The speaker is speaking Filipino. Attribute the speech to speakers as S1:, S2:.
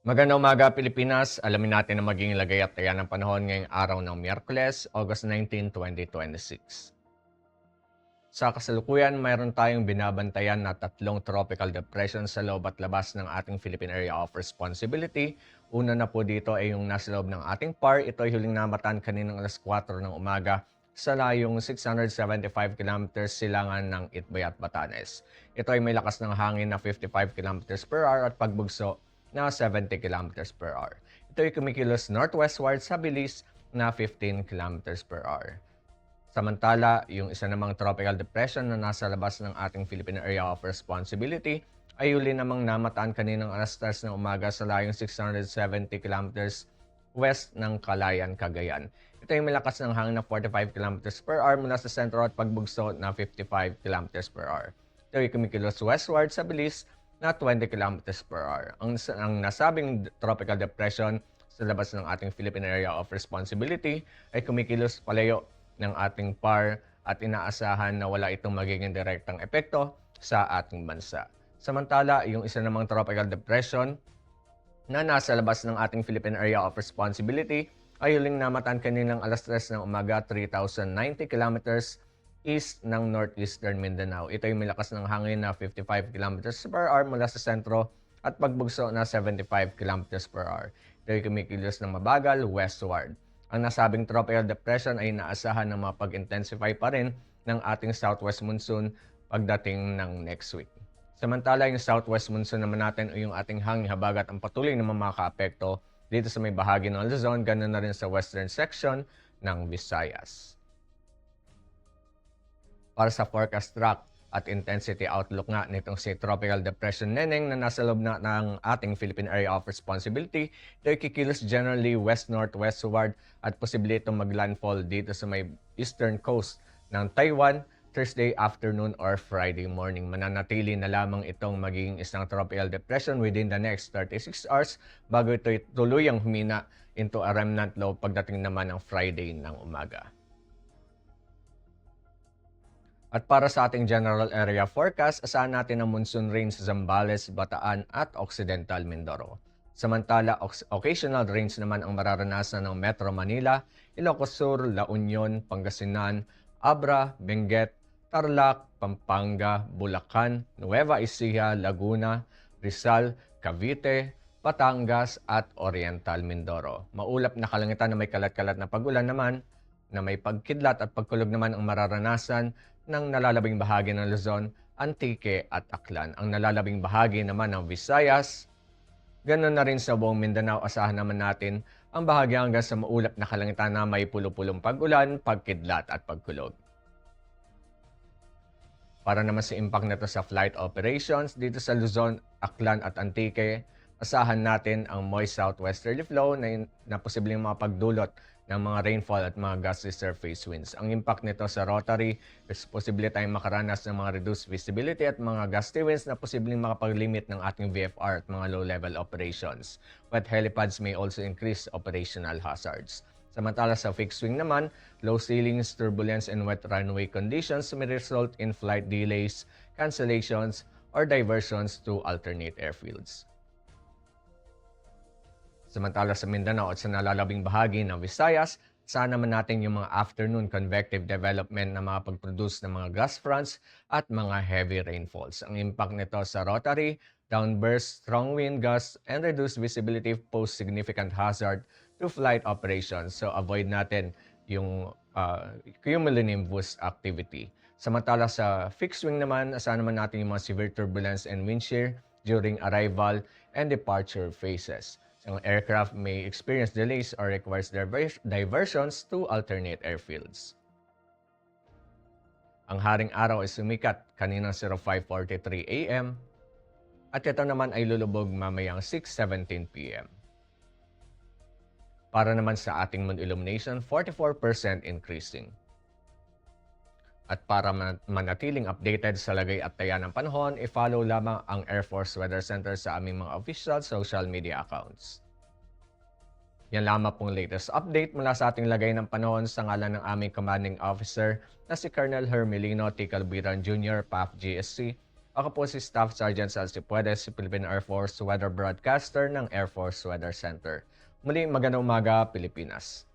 S1: Magandang umaga Pilipinas. Alamin natin ang magiging lagay at taya ng panahon ngayong araw ng Miyerkules, August 19, 2026. Sa kasalukuyan, mayroon tayong binabantayan na tatlong tropical depression sa loob at labas ng ating Philippine Area of Responsibility. Una na po dito ay yung nasa loob ng ating PAR. Ito ay huling namataan kaninang alas 4 ng umaga sa layong 675 kilometers silangan ng Itbay at Batanes. Ito ay may lakas ng hangin na 55 kilometers per hour at pagbugso na 70 kilometers per hour. Ito ay kumikilos northwestward sa bilis na 15 kilometers per hour. Samantala, yung isa namang tropical depression na nasa labas ng ating Philippine Area of Responsibility ay huli namang namataan kaninang alas 3 ng umaga sa layong 670 kilometers west ng Calayan, Cagayan. Ito ay malakas ng hangin na 45 kilometers per hour mula sa sentro at pagbugso na 55 kilometers per hour. Ito ay kumikilos westward sa bilis na 20 kilometers per hour. Ang nasabing tropical depression sa labas ng ating Philippine Area of Responsibility ay kumikilos palayo ng ating PAR at inaasahan na wala itong magiging direktang epekto sa ating bansa. Samantala, yung isa namang tropical depression na nasa labas ng ating Philippine Area of Responsibility ay huling namataan kaninang alas 3 ng umaga, 3,090 kilometers east ng northeastern Mindanao. Ito ay may lakas ng hangin na 55 kilometers per hour mula sa sentro at pagbugso na 75 kilometers per hour. Ito ay kumikilos ng mabagal westward. Ang nasabing tropical depression ay inaasahan na mapag-intensify pa rin ng ating southwest monsoon pagdating ng next week. Samantala, yung southwest monsoon naman natin o yung ating hangin habagat ang patuloy na makakaapekto dito sa may bahagi ng Luzon, ganoon na rin sa western section ng Visayas. Para sa forecast track at intensity outlook nga nitong si Tropical Depression Neneng na nasa loob na ng ating Philippine Area of Responsibility, ito ay kikilos generally west-northwestward at posible itong maglandfall dito sa may eastern coast ng Taiwan Thursday afternoon or Friday morning. Mananatili na lamang itong magiging isang tropical depression within the next 36 hours bago ito tuluyang humina into a remnant low pagdating naman ng Friday ng umaga. At para sa ating general area forecast, asahan natin ang monsoon rains sa Zambales, Bataan at Occidental Mindoro. Samantala, occasional rains naman ang mararanasan ng Metro Manila, Ilocos Sur, La Union, Pangasinan, Abra, Benguet, Tarlac, Pampanga, Bulacan, Nueva Ecija, Laguna, Rizal, Cavite, Batangas at Oriental Mindoro. Maulap na kalangitan na may kalat-kalat na pag-ulan naman na may pagkidlat at pagkulog naman ang mararanasan ng nalalabing bahagi ng Luzon, Antique at Aklan. Ang nalalabing bahagi naman ng Visayas, ganoon na rin sa buong Mindanao, asahan naman natin ang bahagi hanggang sa maulap na kalangitan na may pulo-pulong pag-ulan, pagkidlat at pagkulog. Para naman sa impact nito sa flight operations dito sa Luzon, Aklan at Antique, asahan natin ang moist southwesterly flow na posibleng mapagdulot ng mga rainfall at mga gusty surface winds. Ang impact nito sa rotary is posible tayong makaranas ng mga reduced visibility at mga gusty winds na posibleng makapag-limit ng ating VFR at mga low-level operations. Wet helipads may also increase operational hazards. Samantala sa fixed wing naman, low ceilings, turbulence, and wet runway conditions may result in flight delays, cancellations, or diversions to alternate airfields. Samantala sa Mindanao at sa nalalabing bahagi ng Visayas, saan naman natin yung mga afternoon convective development na makapag-produce ng mga gust fronts at mga heavy rainfalls. Ang impact nito sa rotary, downbursts, strong wind gusts, and reduced visibility pose significant hazard to flight operations. So avoid natin yung cumulonimbus activity. Samantala sa fixed wing naman, asahan naman natin yung mga severe turbulence and wind shear during arrival and departure phases. Ang aircraft may experience delays or requires diversions to alternate airfields. Ang haring araw ay sumikat kaninang 05:43 AM at ito naman ay lulubog mamayang 6:17 PM. Para naman sa ating moon illumination, 44% increasing. At para manatiling updated sa lagay at taya ng panahon, i-follow lamang ang Air Force Weather Center sa aming mga official social media accounts. Yan lamang pong latest update mula sa ating lagay ng panahon sa ngalan ng aming commanding officer na si Colonel Hermelino T. Calbiran Jr., PAF GSC, Ako po si Staff Sergeant Sal Cipuedes, si Philippine Air Force Weather Broadcaster ng Air Force Weather Center. Muli, magandang umaga, Pilipinas.